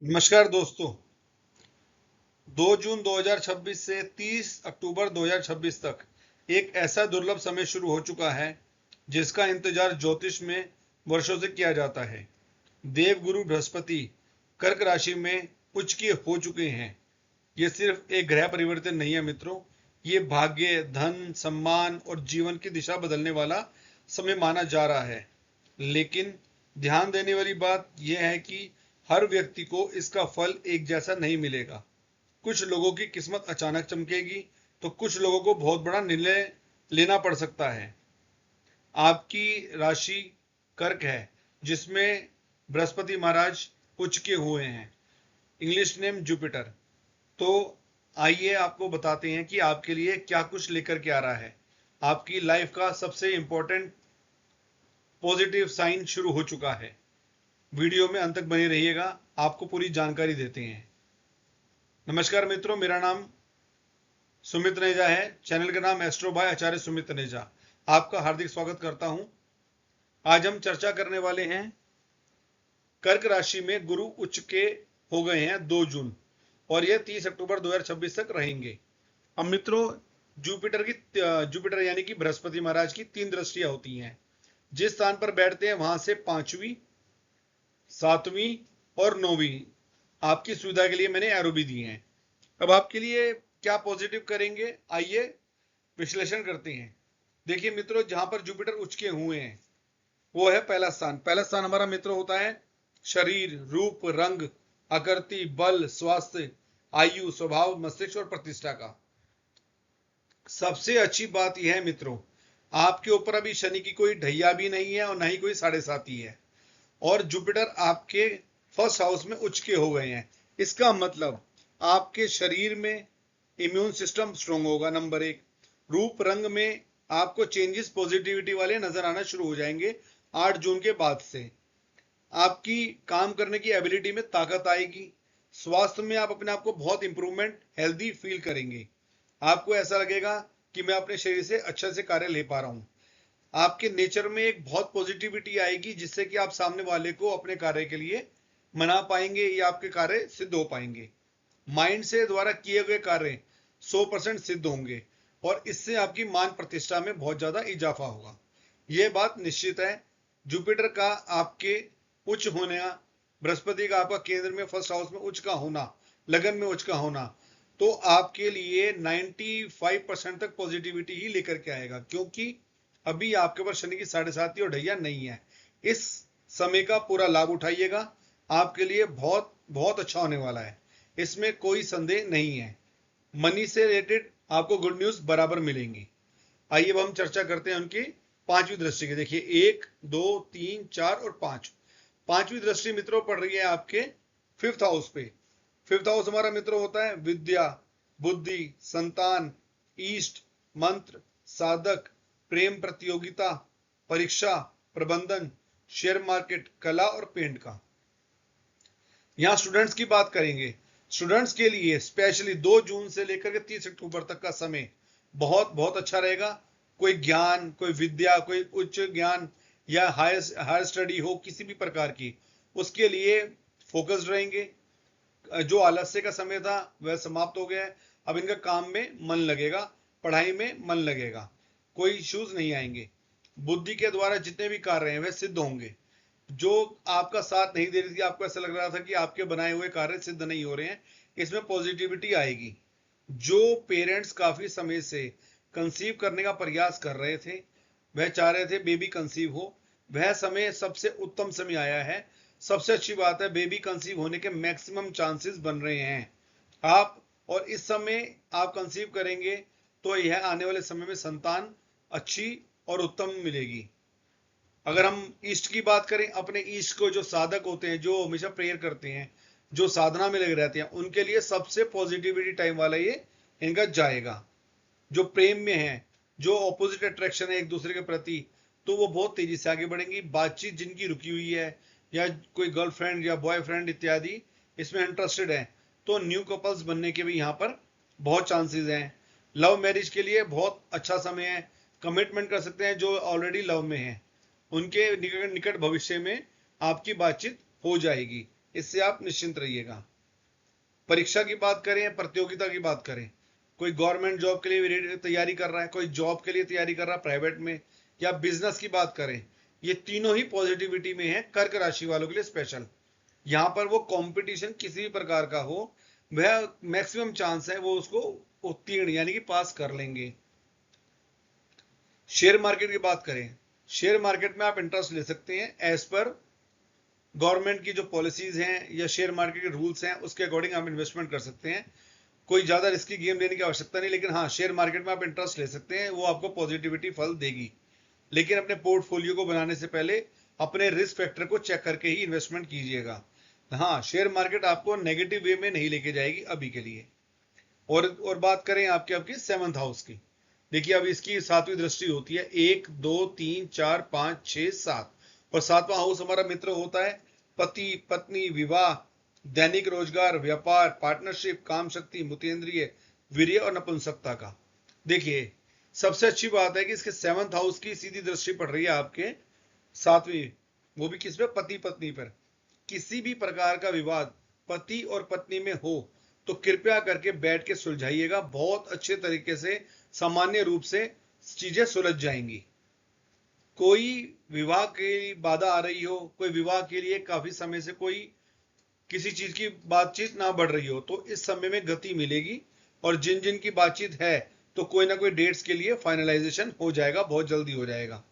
नमस्कार दोस्तों। 2 जून 2026 से 30 अक्टूबर 2026 तक एक ऐसा दुर्लभ समय शुरू हो चुका है जिसका इंतजार ज्योतिष में वर्षों से किया जाता है। देवगुरु बृहस्पति कर्क राशि में उच्च के हो चुके हैं। ये सिर्फ एक ग्रह परिवर्तन नहीं है मित्रों, ये भाग्य, धन, सम्मान और जीवन की दिशा बदलने वाला समय माना जा रहा है। लेकिन ध्यान देने वाली बात यह है कि हर व्यक्ति को इसका फल एक जैसा नहीं मिलेगा। कुछ लोगों की किस्मत अचानक चमकेगी तो कुछ लोगों को बहुत बड़ा निर्णय लेना पड़ सकता है। आपकी राशि कर्क है जिसमें बृहस्पति महाराज उच्च के हुए हैं, इंग्लिश नेम जुपिटर। तो आइए आपको बताते हैं कि आपके लिए क्या कुछ लेकर के आ रहा है। आपकी लाइफ का सबसे इंपॉर्टेंट पॉजिटिव साइन शुरू हो चुका है। वीडियो में अंत तक बने रहिएगा, आपको पूरी जानकारी देते हैं। नमस्कार मित्रों, मेरा नाम सुमित तनेजा है। चैनल का नाम एस्ट्रो भाई आचार्य सुमित तनेजा। आपका हार्दिक स्वागत करता हूं। आज हम चर्चा करने वाले हैं कर्क राशि में गुरु उच्च के हो गए हैं 2 जून और यह 30 अक्टूबर 2026 तक रहेंगे। अब मित्रों, जुपिटर यानी कि बृहस्पति महाराज की 3 दृष्टियां होती हैं। जिस स्थान पर बैठते हैं वहां से 5वीं, 7वीं और 9वीं आपकी सुविधा के लिए मैंने एरो भी दिए हैं। अब आपके लिए क्या पॉजिटिव करेंगे, आइए विश्लेषण करते हैं। देखिए मित्रों, जहां पर जुपिटर उच्च के हुए हैं वो है पहला स्थान। पहला स्थान हमारा मित्र होता है शरीर, रूप, रंग, आकृति, बल, स्वास्थ्य, आयु, स्वभाव, मस्तिष्क और प्रतिष्ठा का। सबसे अच्छी बात यह है मित्रों, आपके ऊपर अभी शनि की कोई ढैया भी नहीं है और ना ही कोई 7.5 है, और जुपिटर आपके फर्स्ट हाउस में उच्च के हो गए हैं। इसका मतलब आपके शरीर में इम्यून सिस्टम स्ट्रांग होगा, नंबर 1। रूप रंग में आपको चेंजेस पॉजिटिविटी वाले नजर आना शुरू हो जाएंगे 8 जून के बाद से। आपकी काम करने की एबिलिटी में ताकत आएगी। स्वास्थ्य में आप अपने आप को बहुत इंप्रूवमेंट, हेल्दी फील करेंगे। आपको ऐसा लगेगा कि मैं अपने शरीर से अच्छे से कार्य ले पा रहा हूं। आपके नेचर में एक बहुत पॉजिटिविटी आएगी जिससे कि आप सामने वाले को अपने कार्य के लिए मना पाएंगे या आपके कार्य सिद्ध हो पाएंगे। माइंड से द्वारा किए गए कार्य 100% सिद्ध होंगे और इससे आपकी मान प्रतिष्ठा में बहुत ज्यादा इजाफा होगा। यह बात निश्चित है। जुपिटर का आपके उच्च होना, बृहस्पति का आपका केंद्र में फर्स्ट हाउस में उच्च का होना, लगन में उच्च का होना, तो आपके लिए 95% तक पॉजिटिविटी ही लेकर के आएगा, क्योंकि अभी आपके पास शनि की 7.5 और ढैया नहीं है। इस समय का पूरा लाभ उठाइएगा, आपके लिए बहुत बहुत अच्छा होने वाला है, इसमें कोई संदेह नहीं है। मनी से रिलेटेड आपको गुड न्यूज बराबर मिलेंगी। आइए अब हम चर्चा करते हैं उनकी 5वीं दृष्टि की। देखिए 1, 2, 3, 4 और 5। 5वीं दृष्टि मित्रों पड़ रही है आपके 5th हाउस पे। 5th हाउस हमारा मित्रों होता है विद्या, बुद्धि, संतान, ईष्ट, मंत्र, साधक, प्रेम प्रतियोगिता, परीक्षा, प्रबंधन, शेयर मार्केट, कला और पेंट का। यहां स्टूडेंट्स की बात करेंगे। स्टूडेंट्स के लिए स्पेशली 2 जून से लेकर के 30 अक्टूबर तक का समय बहुत बहुत अच्छा रहेगा। कोई ज्ञान, कोई विद्या, कोई उच्च ज्ञान या हायर स्टडी हो किसी भी प्रकार की, उसके लिए फोकस्ड रहेंगे। जो आलस्य का समय था वह समाप्त हो गया है। अब इनका काम में मन लगेगा, पढ़ाई में मन लगेगा, कोई इश्यूज नहीं आएंगे। बुद्धि के द्वारा जितने भी कार्य हैं वह सिद्ध होंगे। जो आपका साथ नहीं दे रही थी, आपको ऐसा लग रहा था कि आपके बनाए हुए कार्य सिद्ध नहीं हो रहे हैं, इसमें पॉजिटिविटी आएगी। जो पेरेंट्स काफी समय से कंसीव करने का प्रयास कर रहे थे, वह चाह रहे थे बेबी कंसीव हो, वह समय सबसे उत्तम समय आया है। सबसे अच्छी बात है, बेबी कंसीव होने के मैक्सिमम चांसेस बन रहे हैं आप, और इस समय आप कंसीव करेंगे तो यह आने वाले समय में संतान अच्छी और उत्तम मिलेगी। अगर हम ईस्ट की बात करें, अपने ईस्ट को जो साधक होते हैं, जो हमेशा प्रेयर करते हैं, जो साधना में लगे रहते हैं, उनके लिए सबसे पॉजिटिविटी टाइम वाला ये इनका जाएगा। जो प्रेम में है, जो ऑपोजिट अट्रैक्शन है एक दूसरे के प्रति, तो वो बहुत तेजी से आगे बढ़ेंगी। बातचीत जिनकी रुकी हुई है या कोई गर्लफ्रेंड या बॉयफ्रेंड इत्यादि इसमें इंटरेस्टेड है, तो न्यू कपल्स बनने के भी यहाँ पर बहुत चांसेस हैं। लव मैरिज के लिए बहुत अच्छा समय है, कमिटमेंट कर सकते हैं। जो ऑलरेडी लव में है उनके निकट निकट भविष्य में आपकी बातचीत हो जाएगी। इससे आप निश्चिंत रहिएगा। परीक्षा की बात करें, प्रतियोगिता की बात करें, कोई गवर्नमेंट जॉब के लिए तैयारी कर रहा है, कोई जॉब के लिए तैयारी कर रहा है प्राइवेट में, या बिजनेस की बात करें, ये तीनों ही पॉजिटिविटी में है कर्क राशि वालों के लिए स्पेशल। यहां पर वो कंपटीशन किसी भी प्रकार का हो, वह मैक्सिमम चांस है वो उसको उत्तीर्ण यानी कि पास कर लेंगे। शेयर मार्केट की बात करें, शेयर मार्केट में आप इंटरेस्ट ले सकते हैं एज पर गवर्नमेंट की जो पॉलिसीज हैं या शेयर मार्केट के रूल्स हैं उसके अकॉर्डिंग आप इन्वेस्टमेंट कर सकते हैं। कोई ज्यादा रिस्की गेम लेने की आवश्यकता नहीं, लेकिन हाँ शेयर मार्केट में आप इंटरेस्ट ले सकते हैं, वो आपको पॉजिटिविटी फल देगी। लेकिन अपने पोर्टफोलियो को बनाने से पहले अपने रिस्क फैक्टर को चेक करके ही इन्वेस्टमेंट कीजिएगा। हाँ, शेयर मार्केट आपको नेगेटिव वे में नहीं लेके जाएगी अभी के लिए। और बात करें आपकी 7th हाउस की, देखिए अब इसकी 7वीं दृष्टि होती है, 1 2 3 4 5 6 7, और 7वां हाउस हमारा मित्र होता है पति पत्नी, विवाह, दैनिक रोजगार, व्यापार, पार्टनरशिप, काम शक्ति, मुतेंद्रिय, वीर्य और नपुंसकता का। देखिए सबसे अच्छी बात है कि इसके 7th हाउस की सीधी दृष्टि पड़ रही है आपके 7वीं, वो भी किस पे, पति पत्नी पर। किसी भी प्रकार का विवाद पति और पत्नी में हो तो कृपया करके बैठ के सुलझाइएगा, बहुत अच्छे तरीके से सामान्य रूप से चीजें सुलझ जाएंगी। कोई विवाह की बाधा आ रही हो, कोई विवाह के लिए काफी समय से कोई किसी चीज की बातचीत ना बढ़ रही हो, तो इस समय में गति मिलेगी, और जिन जिन की बातचीत है तो कोई ना कोई डेट्स के लिए फाइनलाइजेशन हो जाएगा, बहुत जल्दी हो जाएगा,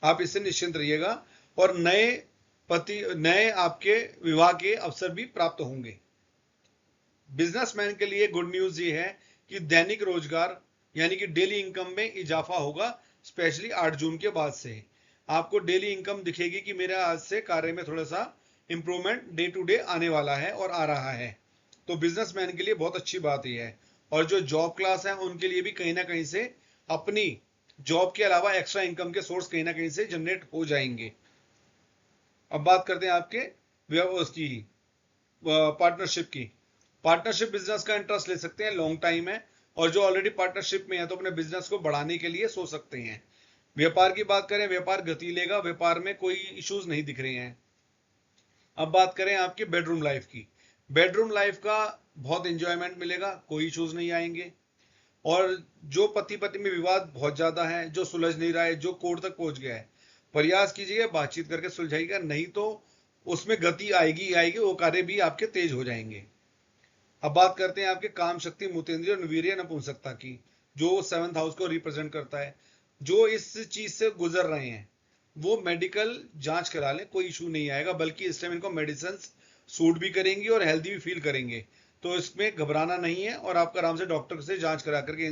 आप इससे निश्चिंत रहिएगा। और नए आपके विवाह के अवसर भी प्राप्त होंगे। बिजनेसमैन के लिए गुड न्यूज ये है कि दैनिक रोजगार यानी कि डेली इनकम में इजाफा होगा, स्पेशली 8 जून के बाद से आपको डेली इनकम दिखेगी कि मेरा आज से कार्य में थोड़ा सा इंप्रूवमेंट डे टू डे आने वाला है और आ रहा है। तो बिजनेसमैन के लिए बहुत अच्छी बात यह है, और जो जॉब क्लास है उनके लिए भी कहीं ना कहीं से अपनी जॉब के अलावा एक्स्ट्रा इनकम के सोर्स कहीं ना कहीं से जनरेट हो जाएंगे। अब बात करते हैं आपके उसकी पार्टनरशिप की। पार्टनरशिप बिजनेस का इंटरेस्ट ले सकते हैं, लॉन्ग टाइम है, और जो ऑलरेडी पार्टनरशिप में है तो अपने बिजनेस को बढ़ाने के लिए सोच सकते हैं। व्यापार की बात करें, व्यापार गति लेगा, व्यापार में कोई इश्यूज नहीं दिख रहे हैं। अब बात करें आपकी बेडरूम लाइफ की, बेडरूम लाइफ का बहुत इंजॉयमेंट मिलेगा, कोई इश्यूज नहीं आएंगे। और जो पति पत्नी में विवाद बहुत ज्यादा है, जो सुलझ नहीं रहा है, जो कोर्ट तक पहुंच गया है, प्रयास कीजिएगा, बातचीत करके सुलझाइएगा, नहीं तो उसमें गति आएगी ही आएगी, वो कार्य भी आपके तेज हो जाएंगे। अब बात करते हैं आपके काम शक्ति, मुतेंद्रिय और वीर्य नपुंसकता की, जो 7th हाउस को रिप्रेजेंट करता है। जो इस चीज से गुजर रहे हैं वो मेडिकल जांच करा लें, कोई इशू नहीं आएगा, बल्कि इस टाइम इनको मेडिसिन सूट भी करेंगी और हेल्दी भी फील करेंगे, तो इसमें घबराना नहीं है, और आप आराम से डॉक्टर से जांच करा करके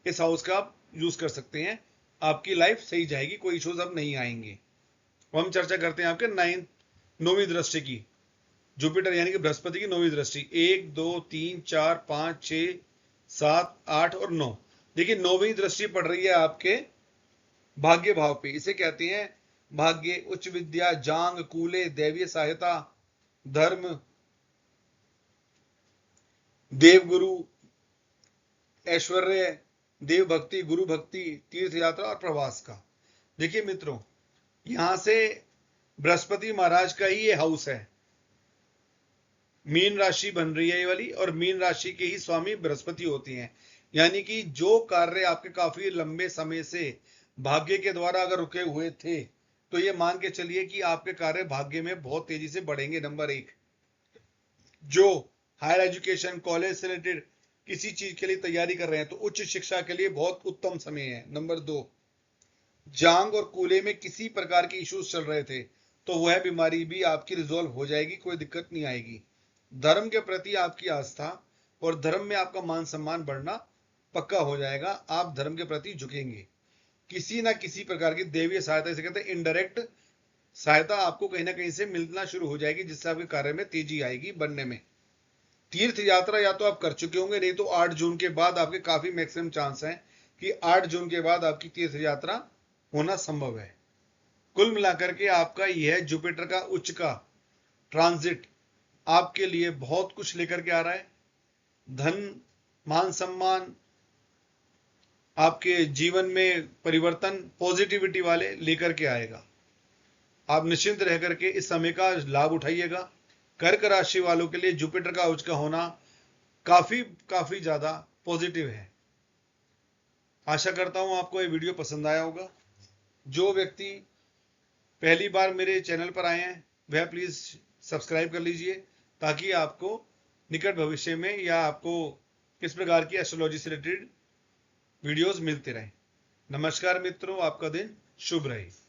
इस हाउस का आप यूज कर सकते हैं, आपकी लाइफ सही जाएगी, कोई इश्यूज अब नहीं आएंगे। हम चर्चा करते हैं आपके 9वीं दृष्टि की, जुपिटर यानी कि बृहस्पति की 9वीं दृष्टि, 1 2 3 4 5 6 7 8 और 9। देखिए 9वीं दृष्टि पड़ रही है आपके भाग्य भाव पे, इसे कहते हैं भाग्य, उच्च विद्या, जांग, कूले, दैवीय सहायता, धर्म, देवगुरु, ऐश्वर्य, देव भक्ति, गुरु भक्ति, तीर्थ यात्रा और प्रवास का। देखिए मित्रों, यहां से बृहस्पति महाराज का ही ये हाउस है, मीन राशि बन रही है ये वाली, और मीन राशि के ही स्वामी बृहस्पति होती हैं, यानी कि जो कार्य आपके काफी लंबे समय से भाग्य के द्वारा अगर रुके हुए थे, तो ये मान के चलिए कि आपके कार्य भाग्य में बहुत तेजी से बढ़ेंगे। नंबर 1, जो हायर एजुकेशन कॉलेज से रिलेटेड किसी चीज के लिए तैयारी कर रहे हैं तो उच्च शिक्षा के लिए बहुत उत्तम समय है। नंबर 2, जांग और कूले में किसी प्रकार के इश्यूज चल रहे थे तो वह बीमारी भी आपकी रिजोल्व हो जाएगी, कोई दिक्कत नहीं आएगी। धर्म के प्रति आपकी आस्था और धर्म में आपका मान सम्मान बढ़ना पक्का हो जाएगा, आप धर्म के प्रति झुकेंगे। किसी ना किसी प्रकार की देवीय सहायता, इसे कहते हैं इनडायरेक्ट सहायता, आपको कहीं ना कहीं से मिलना शुरू हो जाएगी, जिससे आपके कार्य में तेजी आएगी बनने में। तीर्थ यात्रा या तो आप कर चुके होंगे, नहीं तो 8 जून के बाद आपके काफी मैक्सिमम चांस हैं कि 8 जून के बाद आपकी तीर्थ यात्रा होना संभव है। कुल मिलाकर के आपका यह जुपिटर का उच्च का ट्रांजिट आपके लिए बहुत कुछ लेकर के आ रहा है। धन, मान सम्मान, आपके जीवन में परिवर्तन पॉजिटिविटी वाले लेकर के आएगा। आप निश्चिंत रह करके इस समय का लाभ उठाइएगा। कर्क राशि वालों के लिए जुपिटर का उच्च का होना काफी ज्यादा पॉजिटिव है। आशा करता हूं आपको ये वीडियो पसंद आया होगा। जो व्यक्ति पहली बार मेरे चैनल पर आए हैं वह प्लीज सब्सक्राइब कर लीजिए, ताकि आपको निकट भविष्य में या आपको इस प्रकार की एस्ट्रोलॉजी से रिलेटेड वीडियोस मिलते रहें। नमस्कार मित्रों, आपका दिन शुभ रहे।